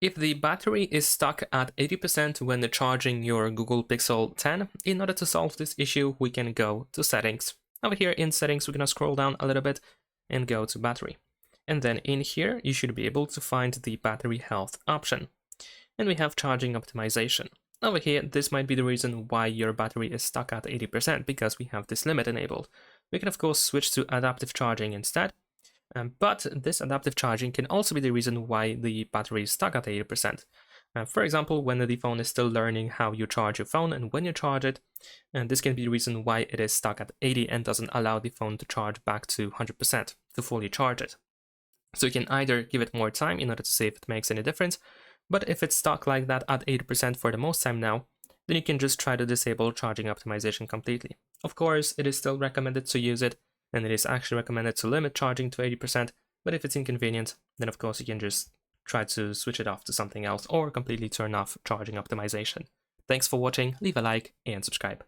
If the battery is stuck at 80% when charging your Google Pixel 10, in order to solve this issue, we can go to settings. Over here in settings, we're going to scroll down a little bit and go to battery. And then in here, you should be able to find the battery health option. And we have charging optimization. Over here, this might be the reason why your battery is stuck at 80% because we have this limit enabled. We can of course switch to adaptive charging instead. But this adaptive charging can also be the reason why the battery is stuck at 80%. For example, when the phone is still learning how you charge your phone and when you charge it, and this can be the reason why it is stuck at 80 and doesn't allow the phone to charge back to 100% to fully charge it. So you can either give it more time in order to see if it makes any difference, but if it's stuck like that at 80% for the most time now, then you can just try to disable charging optimization completely. Of course, it is still recommended to use it, and it is actually recommended to limit charging to 80%, but if it's inconvenient, then of course you can just try to switch it off to something else or completely turn off charging optimization. Thanks for watching, leave a like and subscribe.